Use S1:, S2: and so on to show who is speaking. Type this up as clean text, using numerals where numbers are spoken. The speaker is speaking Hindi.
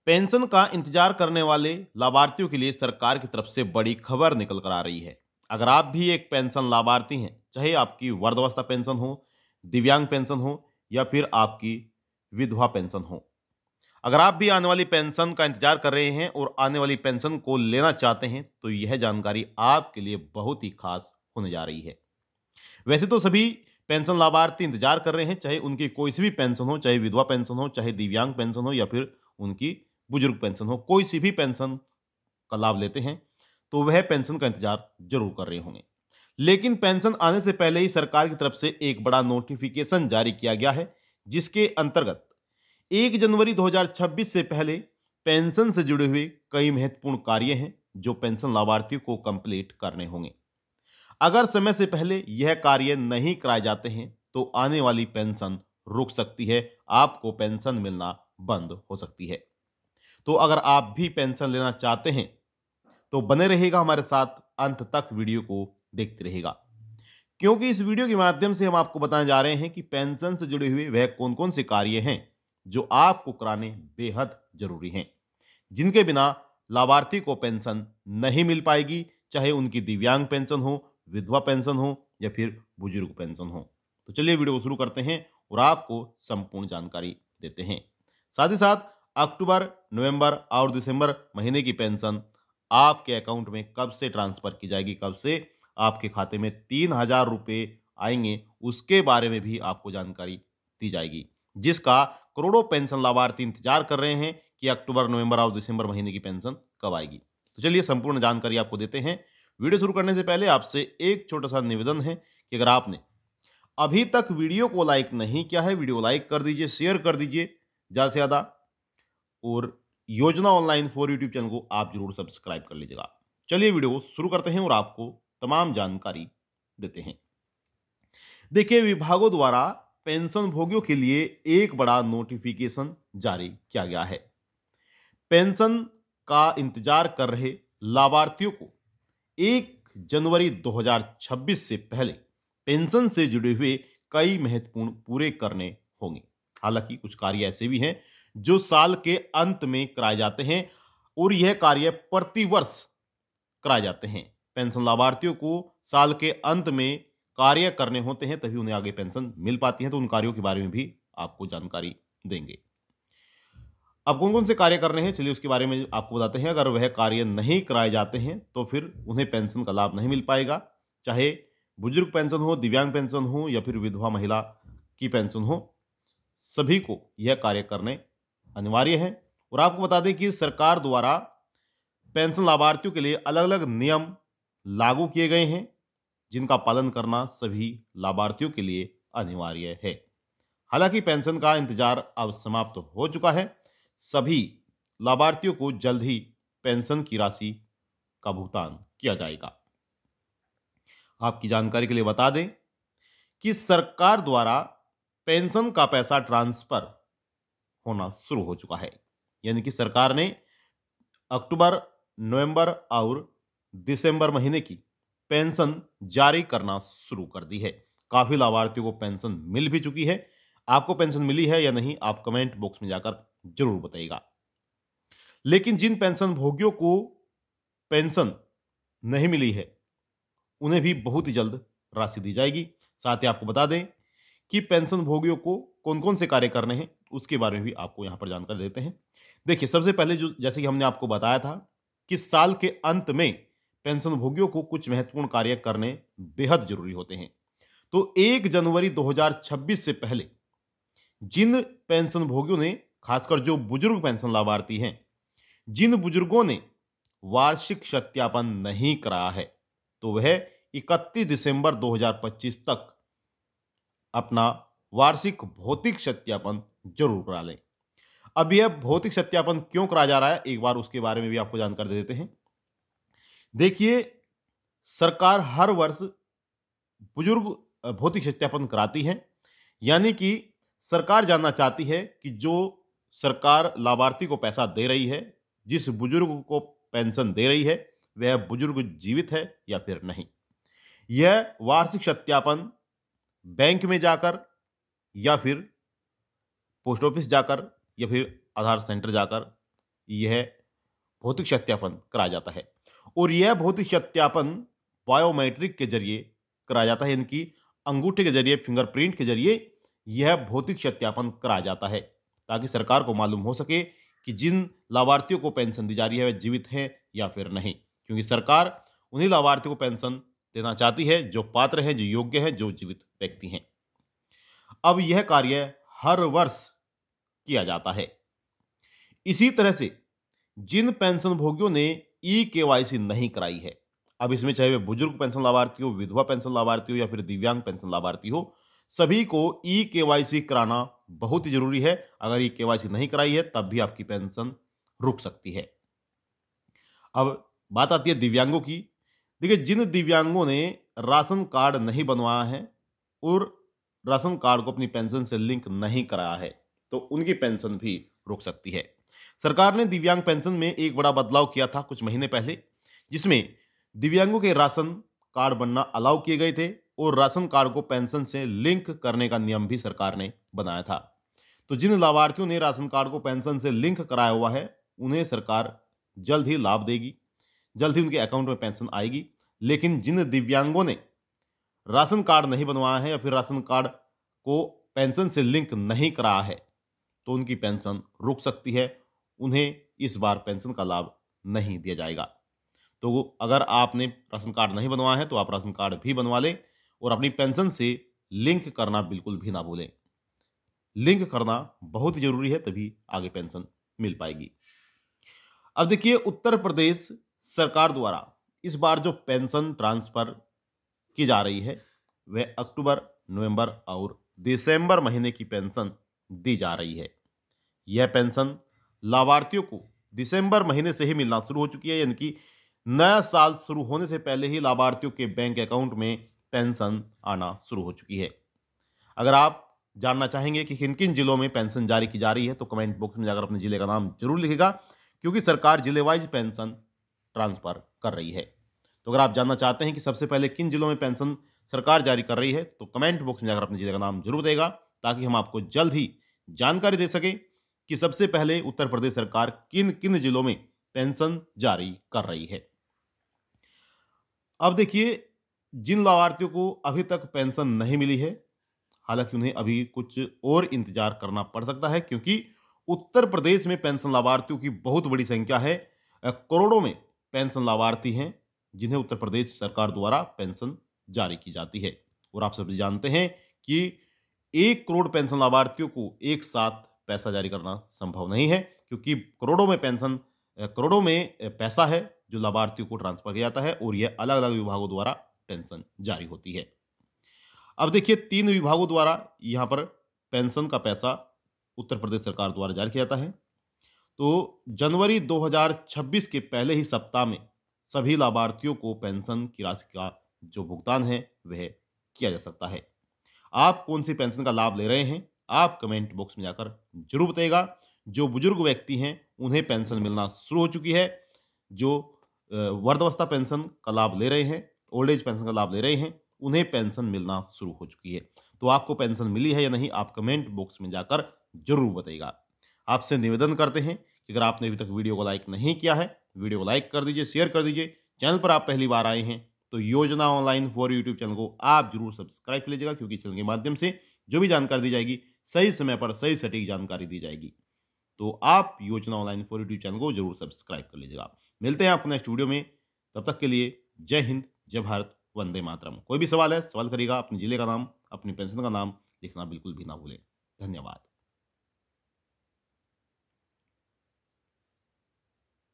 S1: पेंशन का इंतजार करने वाले लाभार्थियों के लिए सरकार की तरफ से बड़ी खबर निकल कर आ रही है। अगर आप भी एक पेंशन लाभार्थी हैं, चाहे आपकी वृद्धावस्था पेंशन हो, दिव्यांग पेंशन हो या फिर आपकी विधवा पेंशन हो, अगर आप भी आने वाली पेंशन का इंतजार कर रहे हैं और आने वाली पेंशन को लेना चाहते हैं, तो यह जानकारी आपके लिए बहुत ही खास होने जा रही है। वैसे तो सभी पेंशन लाभार्थी इंतजार कर रहे हैं, चाहे उनकी कोई सी भी पेंशन हो, चाहे विधवा पेंशन हो, चाहे दिव्यांग पेंशन हो या फिर उनकी बुजुर्ग पेंशन हो, कोई सी भी पेंशन का लाभ लेते हैं, तो वह पेंशन का इंतजार जरूर कर रहे होंगे। लेकिन पेंशन आने से पहले ही सरकार की तरफ से एक बड़ा नोटिफिकेशन जारी किया गया है, जिसके अंतर्गत 1 जनवरी 2026 से पहले पेंशन से जुड़े हुए कई महत्वपूर्ण कार्य हैं, जो पेंशन लाभार्थियों को कंप्लीट करने होंगे। अगर समय से पहले यह कार्य नहीं कराए जाते हैं, तो आने वाली पेंशन रुक सकती है, आपको पेंशन मिलना बंद हो सकती है। तो अगर आप भी पेंशन लेना चाहते हैं, तो बने रहेगा हमारे साथ, अंत तक वीडियो को देखते रहेगा, क्योंकि इस वीडियो के माध्यम से हम आपको बताने जा रहे हैं कि पेंशन से जुड़े हुए वह कौन कौन से कार्य हैं जो आपको कराने बेहद जरूरी हैं, जिनके बिना लाभार्थी को पेंशन नहीं मिल पाएगी, चाहे उनकी दिव्यांग पेंशन हो, विधवा पेंशन हो या फिर बुजुर्ग पेंशन हो। तो चलिए वीडियो को शुरू करते हैं और आपको संपूर्ण जानकारी देते हैं। साथ ही साथ अक्टूबर, नवंबर और दिसंबर महीने की पेंशन आपके अकाउंट में कब से ट्रांसफर की जाएगी, कब से आपके खाते में 3,000 रुपये आएंगे, उसके बारे में भी आपको जानकारी दी जाएगी, जिसका करोड़ों पेंशन लाभार्थी इंतजार कर रहे हैं कि अक्टूबर, नवंबर और दिसंबर महीने की पेंशन कब आएगी। तो चलिए संपूर्ण जानकारी आपको देते हैं। वीडियो शुरू करने से पहले आपसे एक छोटा सा निवेदन है कि अगर आपने अभी तक वीडियो को लाइक नहीं किया है, वीडियो लाइक कर दीजिए, शेयर कर दीजिए ज़्यादा से ज़्यादा, और योजना ऑनलाइन फॉर यूट्यूब चैनल को आप जरूर सब्सक्राइब कर लीजिएगा। चलिए वीडियो को शुरू करते हैं और आपको तमाम जानकारी देते हैं। देखिए, विभागों द्वारा पेंशन भोगियों के लिए एक बड़ा नोटिफिकेशन जारी किया गया है। पेंशन का इंतजार कर रहे लाभार्थियों को 1 जनवरी 2026 से पहले पेंशन से जुड़े हुए कई महत्वपूर्ण पूरे करने होंगे। हालांकि कुछ कार्य ऐसे भी हैं जो साल के अंत में कराए जाते हैं और यह कार्य प्रतिवर्ष कराए जाते हैं। पेंशन लाभार्थियों को साल के अंत में कार्य करने होते हैं, तभी उन्हें आगे पेंशन मिल पाती है। तो उन कार्यों के बारे में भी आपको जानकारी देंगे। अब कौन कौन से कार्य करने हैं, चलिए उसके बारे में आपको बताते हैं। अगर वह कार्य नहीं कराए जाते हैं तो फिर उन्हें पेंशन का लाभ नहीं मिल पाएगा, चाहे बुजुर्ग पेंशन हो, दिव्यांग पेंशन हो या फिर विधवा महिला की पेंशन हो, सभी को यह कार्य करने अनिवार्य है। और आपको बता दें कि सरकार द्वारा पेंशन लाभार्थियों के लिए अलग अलग नियम लागू किए गए हैं, जिनका पालन करना सभी लाभार्थियों के लिए अनिवार्य है। हालांकि पेंशन का इंतजार अब समाप्त हो चुका है। सभी लाभार्थियों को जल्द ही पेंशन की राशि का भुगतान किया जाएगा। आपकी जानकारी के लिए बता दें कि सरकार द्वारा पेंशन का पैसा ट्रांसफर होना शुरू हो चुका है, यानी कि सरकार ने अक्टूबर, नवंबर और दिसंबर महीने की पेंशन जारी करना शुरू कर दी है। काफी लाभार्थियों को पेंशन मिल भी चुकी है। आपको पेंशन मिली है या नहीं, आप कमेंट बॉक्स में जाकर जरूर बताइएगा। लेकिन जिन पेंशन भोगियों को पेंशन नहीं मिली है, उन्हें भी बहुत ही जल्द राशि दी जाएगी। साथ ही आपको बता दें कि पेंशन भोगियों को कौन कौन से कार्य करने हैं, उसके बारे में भी आपको यहां पर जानकारी देते हैं। देखिए, सबसे पहले जो जैसे कि हमने आपको बताया था कि साल के अंत में पेंशन भोगियों को कुछ महत्वपूर्ण कार्य करने बेहद जरूरी होते हैं। तो 1 जनवरी 2026 से पहले जिन पेंशन भोगियों ने, खासकर जो बुजुर्ग पेंशन लाभार्थी हैं, जिन बुजुर्गों ने वार्षिक सत्यापन नहीं कराया है, तो वह 31 दिसंबर 2025 तक अपना वार्षिक भौतिक सत्यापन जरूर करा लें। अब यह भौतिक सत्यापन क्यों कराया जा रहा है, एक बार उसके बारे में भी आपको जानकारी दे देते हैं। देखिए, सरकार हर वर्ष बुजुर्ग भौतिक सत्यापन कराती है, यानी कि सरकार जानना चाहती है कि जो सरकार लाभार्थी को पैसा दे रही है, जिस बुजुर्ग को पेंशन दे रही है, वह बुजुर्ग जीवित है या फिर नहीं। यह वार्षिक सत्यापन बैंक में जाकर या फिर पोस्ट ऑफिस जाकर या फिर आधार सेंटर जाकर यह भौतिक सत्यापन कराया जाता है। और यह भौतिक सत्यापन बायोमेट्रिक के जरिए कराया जाता है, इनकी अंगूठे के जरिए, फिंगरप्रिंट के जरिए यह भौतिक सत्यापन कराया जाता है, ताकि सरकार को मालूम हो सके कि जिन लाभार्थियों को पेंशन दी जा रही है वे जीवित हैं या फिर नहीं। क्योंकि सरकार उन्हीं लाभार्थियों को पेंशन देना चाहती है जो पात्र हैं, जो योग्य हैं, जो जीवित व्यक्ति हैं। अब यह कार्य हर वर्ष किया जाता है। इसी तरह से जिन पेंशन भोगियों ने ई-केवाईसी नहीं कराई है, अब इसमें चाहे वे बुजुर्ग पेंशन लाभार्थी हो, विधवा पेंशन लाभार्थी हो या फिर दिव्यांग पेंशन लाभार्थी हो, सभी को ई-केवाईसी कराना बहुत ही जरूरी है। अगर ई-केवाईसी नहीं कराई है तब भी आपकी पेंशन रुक सकती है। अब बात आती है दिव्यांगों की। देखिए, जिन दिव्यांगों ने राशन कार्ड नहीं बनवाया है और राशन कार्ड को अपनी पेंशन से लिंक नहीं कराया है, तो उनकी पेंशन भी रुक सकती है। सरकार ने दिव्यांग पेंशन में एक बड़ा बदलाव किया था कुछ महीने पहले, जिसमें दिव्यांगों के राशन कार्ड बनना अलाउ किए गए थे और राशन कार्ड को पेंशन से लिंक करने का नियम भी सरकार ने बनाया था। तो जिन लाभार्थियों ने राशन कार्ड को पेंशन से लिंक कराया हुआ है, उन्हें सरकार जल्द ही लाभ देगी, जल्द ही उनके अकाउंट में पेंशन आएगी। लेकिन जिन दिव्यांगों ने राशन कार्ड नहीं बनवाया है या फिर राशन कार्ड को पेंशन से लिंक नहीं कराया है, तो उनकी पेंशन रुक सकती है, उन्हें इस बार पेंशन का लाभ नहीं दिया जाएगा। तो अगर आपने राशन कार्ड नहीं बनवाया है तो आप राशन कार्ड भी बनवा लें और अपनी पेंशन से लिंक करना बिल्कुल भी ना भूलें। लिंक करना बहुत ही जरूरी है, तभी आगे पेंशन मिल पाएगी। अब देखिए, उत्तर प्रदेश सरकार द्वारा इस बार जो पेंशन ट्रांसफर की जा रही है वह अक्टूबर, नवंबर और दिसंबर महीने की पेंशन दी जा रही है। यह पेंशन लाभार्थियों को दिसंबर महीने से ही मिलना शुरू हो चुकी है, यानी कि नया साल शुरू होने से पहले ही लाभार्थियों के बैंक अकाउंट में पेंशन आना शुरू हो चुकी है। अगर आप जानना चाहेंगे कि किन किन जिलों में पेंशन जारी की जा रही है तो कमेंट बॉक्स में जाकर अपने जिले का नाम जरूर लिखिएगा, क्योंकि सरकार जिले वाइज पेंशन ट्रांसफर कर रही है। तो अगर आप जानना चाहते हैं कि सबसे पहले किन जिलों में पेंशन सरकार जारी कर रही है तो कमेंट बॉक्स में जाकर अपने जिले का नाम जरूर देगा, ताकि हम आपको जल्द ही जानकारी दे सकें कि सबसे पहले उत्तर प्रदेश सरकार किन किन जिलों में पेंशन जारी कर रही है। अब देखिए, जिन लाभार्थियों को अभी तक पेंशन नहीं मिली है, हालांकि उन्हें अभी कुछ और इंतजार करना पड़ सकता है, क्योंकि उत्तर प्रदेश में पेंशन लाभार्थियों की बहुत बड़ी संख्या है। करोड़ों में पेंशन लाभार्थी हैं जिन्हें उत्तर प्रदेश सरकार द्वारा पेंशन जारी की जाती है। और आप सभी जानते हैं कि 1 करोड़ पेंशन लाभार्थियों को एक साथ पैसा जारी करना संभव नहीं है, क्योंकि करोड़ों में पैसा है जो लाभार्थियों को ट्रांसफर किया जाता है और यह अलग अलग विभागों द्वारा पेंशन जारी होती है। अब देखिए, 3 विभागों द्वारा यहां पर पेंशन का पैसा उत्तर प्रदेश सरकार द्वारा जारी किया जाता है। तो जनवरी 2026 के पहले ही सप्ताह में सभी लाभार्थियों को पेंशन की राशि का जो भुगतान है वह किया जा सकता है। आप कौन सी पेंशन का लाभ ले रहे हैं, आप कमेंट बॉक्स में जाकर जरूर बताइएगा। जो बुजुर्ग व्यक्ति हैं उन्हें पेंशन मिलना शुरू हो चुकी है, जो वृद्धावस्था पेंशन का लाभ ले रहे हैं, ओल्ड एज पेंशन का लाभ ले रहे हैं, उन्हें पेंशन मिलना शुरू हो चुकी है। तो आपको पेंशन मिली है या नहीं, आप कमेंट बॉक्स में जाकर जरूर बताइएगा। आपसे निवेदन करते हैं कि अगर आपने अभी तक वीडियो को लाइक नहीं किया है, वीडियो को लाइक कर दीजिए, शेयर कर दीजिए। चैनल पर आप पहली बार आए हैं तो योजना ऑनलाइन फॉर यूट्यूब चैनल को आप जरूर सब्सक्राइब कर लीजिएगा, क्योंकि चैनल के माध्यम से जो भी जानकारी दी जाएगी सही समय पर सही सटीक जानकारी दी जाएगी। तो आप योजना ऑनलाइन फॉर यूट्यूब चैनल को जरूर सब्सक्राइब कर लीजिएगा। मिलते हैं आपको नेक्स्ट वीडियो में, तब तक के लिए जय हिंद, जय भारत, वंदे मातरम। कोई भी सवाल है, सवाल करिएगा। अपने जिले का नाम, अपनी पेंशन का नाम लिखना बिल्कुल भी ना भूलें। धन्यवाद।